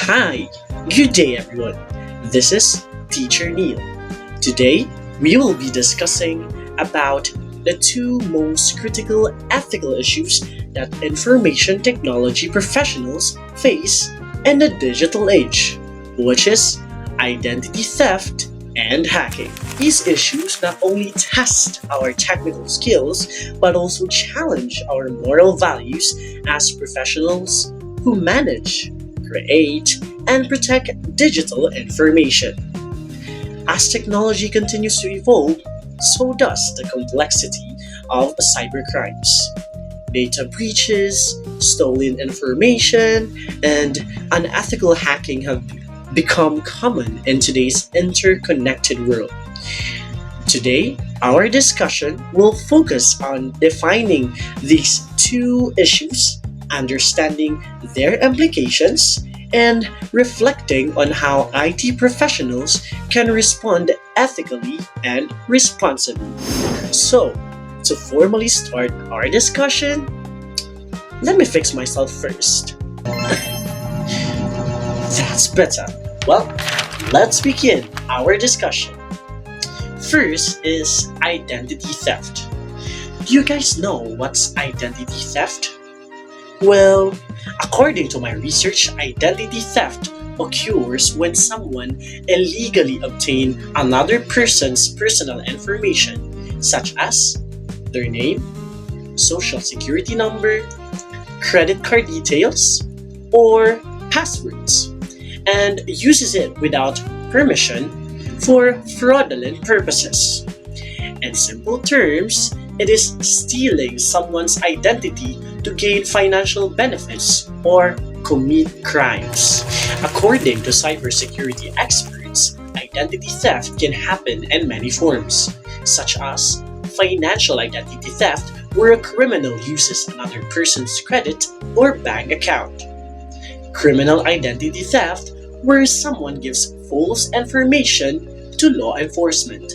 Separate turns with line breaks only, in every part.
Hi, good day everyone. This is Teacher Neil. Today, we will be discussing about the two most critical ethical issues that information technology professionals face in the digital age, which is identity theft and hacking. These issues not only test our technical skills but also challenge our moral values as professionals who manage, create, and protect digital information. As technology continues to evolve, so does the complexity of cybercrimes. Data breaches, stolen information, and unethical hacking have become common in today's interconnected world. Today, our discussion will focus on defining these two issues, understanding their implications, and reflecting on how IT professionals can respond ethically and responsibly. So, to formally start our discussion, let me fix myself first. That's better. Well, let's begin our discussion. First is identity theft. Do you guys know what's identity theft? Well, according to my research, identity theft occurs when someone illegally obtains another person's personal information, such as their name, social security number, credit card details, or passwords, and uses it without permission for fraudulent purposes. In simple terms, it is stealing someone's identity to gain financial benefits or commit crimes. According to cybersecurity experts, identity theft can happen in many forms, such as financial identity theft, where a criminal uses another person's credit or bank account; criminal identity theft, where someone gives false information to law enforcement;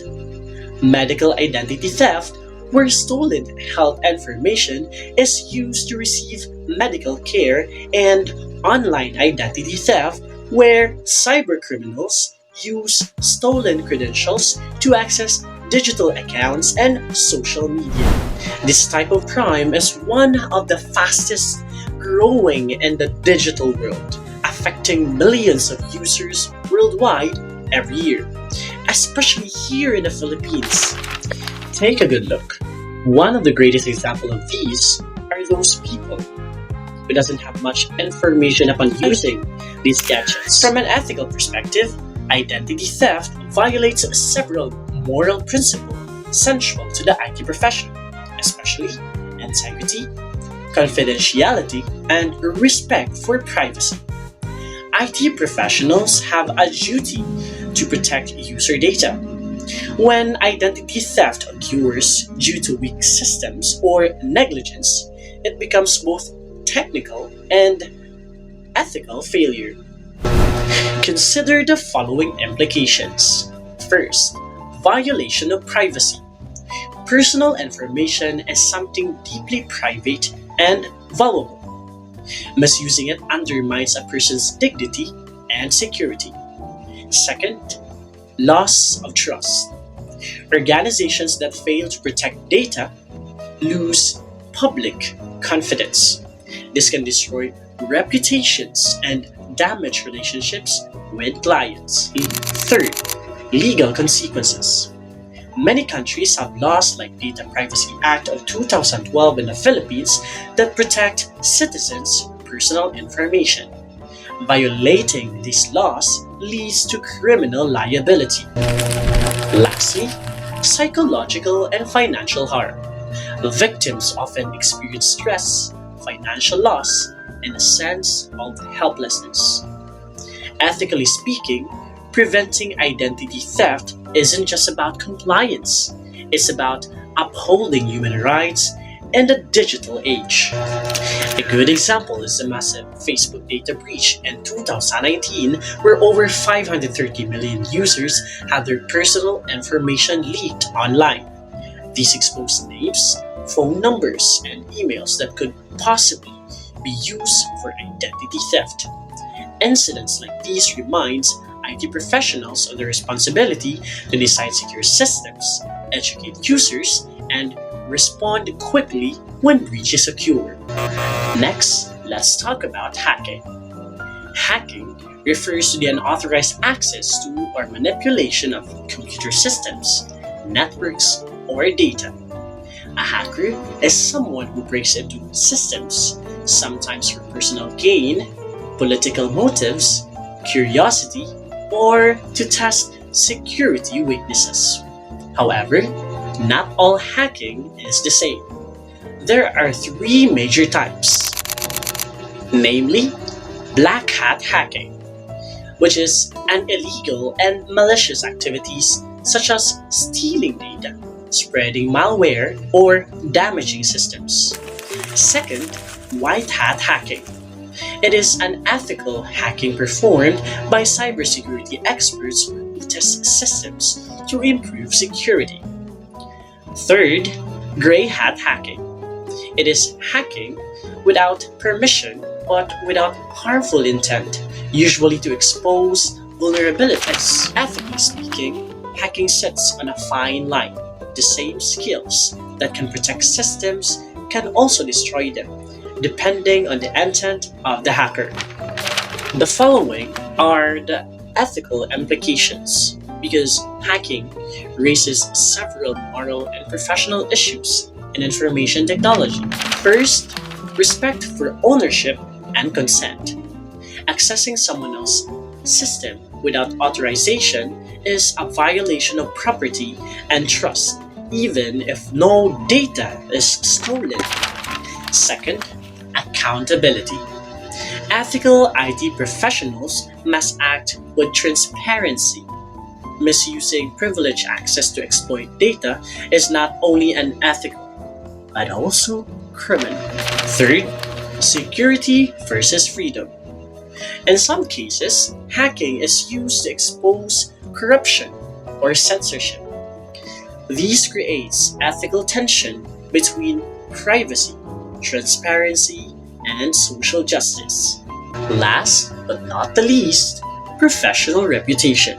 medical identity theft, where stolen health information is used to receive medical care; and online identity theft, where cybercriminals use stolen credentials to access digital accounts and social media. This type of crime is one of the fastest growing in the digital world, affecting millions of users worldwide every year, especially here in the Philippines. Take a good look. One of the greatest examples of these are those people who doesn't have much information upon using these gadgets. From an ethical perspective, identity theft violates several moral principles central to the IT profession, especially integrity, confidentiality, and respect for privacy. IT professionals have a duty to protect user data. When identity theft occurs due to weak systems or negligence, it becomes both technical and ethical failure. Consider the following implications. First, violation of privacy. Personal information is something deeply private and valuable. Misusing it undermines a person's dignity and security. Second, loss of trust. Organizations that fail to protect data lose public confidence. This can destroy reputations and damage relationships with clients. Third, legal consequences. Many countries have laws like Data Privacy Act of 2012 in the Philippines that protect citizens' personal information. Violating these laws leads to criminal liability. Lastly, psychological and financial harm. Victims often experience stress, financial loss, and a sense of helplessness. Ethically speaking, preventing identity theft isn't just about compliance, it's about upholding human rights in the digital age. A good example is the massive Facebook data breach in 2019, where over 530 million users had their personal information leaked online. These exposed names, phone numbers, and emails that could possibly be used for identity theft. Incidents like these reminds IT professionals of the responsibility to design secure systems, educate users, and respond quickly when breaches occur. Next, let's talk about hacking. Hacking refers to the unauthorized access to or manipulation of computer systems, networks, or data. A hacker is someone who breaks into systems, sometimes for personal gain, political motives, curiosity, or to test security weaknesses. However, not all hacking is the same. There are three major types, namely black hat hacking, which is an illegal and malicious activities such as stealing data, spreading malware, or damaging systems. Second, white hat hacking. It is unethical hacking performed by cybersecurity experts who test systems to improve security. Third, gray hat hacking. It is hacking without permission but without harmful intent, usually to expose vulnerabilities. Ethically speaking, hacking sits on a fine line. The same skills that can protect systems can also destroy them, depending on the intent of the hacker. The following are the ethical implications because hacking raises several moral and professional issues in information technology. First, respect for ownership and consent. Accessing someone else's system without authorization is a violation of property and trust, even if no data is stolen. Second, accountability. Ethical IT professionals must act with transparency. Misusing privileged access to exploit data is not only unethical, but also criminal. Third, security versus freedom. In some cases, hacking is used to expose corruption or censorship. This creates ethical tension between privacy, transparency, and social justice. Last but not the least, professional reputation.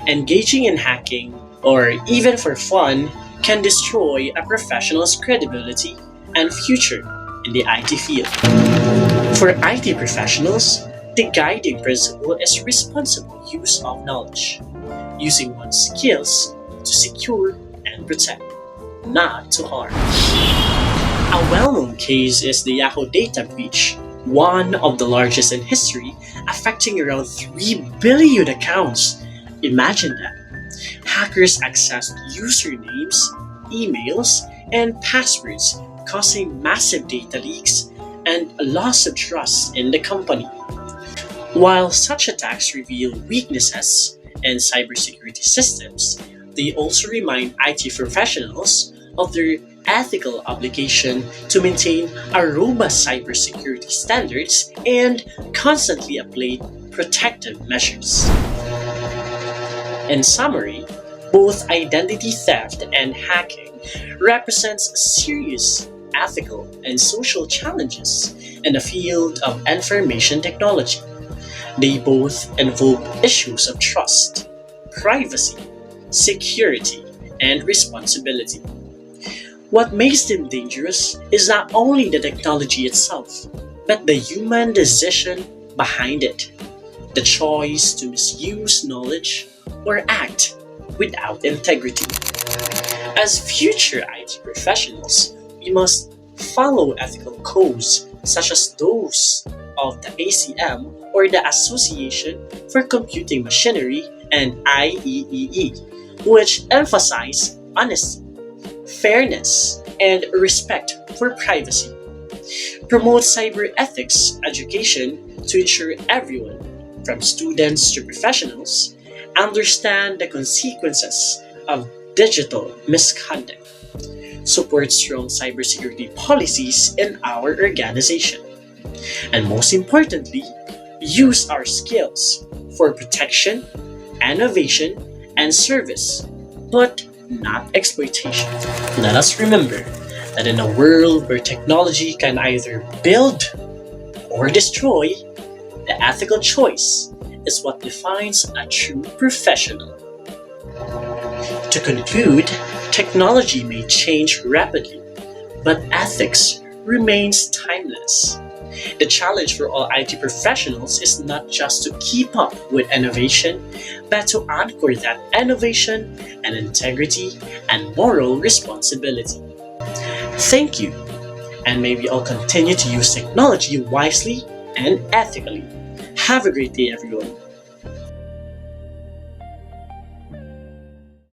Engaging in hacking, or even for fun, can destroy a professional's credibility and future in the IT field. For IT professionals, the guiding principle is responsible use of knowledge, using one's skills to secure and protect, not to harm. A well-known case is the Yahoo data breach, one of the largest in history, affecting around 3 billion accounts. Imagine that. Hackers accessed usernames, emails, and passwords, causing massive data leaks and a loss of trust in the company. While such attacks reveal weaknesses in cybersecurity systems, they also remind IT professionals of their ethical obligation to maintain a robust cybersecurity standards and constantly apply protective measures. In summary, both identity theft and hacking represents serious ethical and social challenges in the field of information technology. They both involve issues of trust, privacy, security, and responsibility. What makes them dangerous is not only the technology itself, but the human decision behind it. The choice to misuse knowledge or act without integrity. As future IT professionals, we must follow ethical codes such as those of the ACM or the Association for Computing Machinery and IEEE, which emphasize honesty, fairness, and respect for privacy. Promote cyber ethics education to ensure everyone, from students to professionals, understand the consequences of digital misconduct. Support strong cybersecurity policies in our organization. And most importantly, use our skills for protection, innovation, and service, but not exploitation. Let us remember that in a world where technology can either build or destroy, The ethical choice is what defines a true professional. To conclude, technology may change rapidly, but ethics remains timeless. The challenge for all IT professionals is not just to keep up with innovation, but to anchor that innovation and integrity and moral responsibility. Thank you, and may we all continue to use technology wisely and ethically. Have a great day, everyone.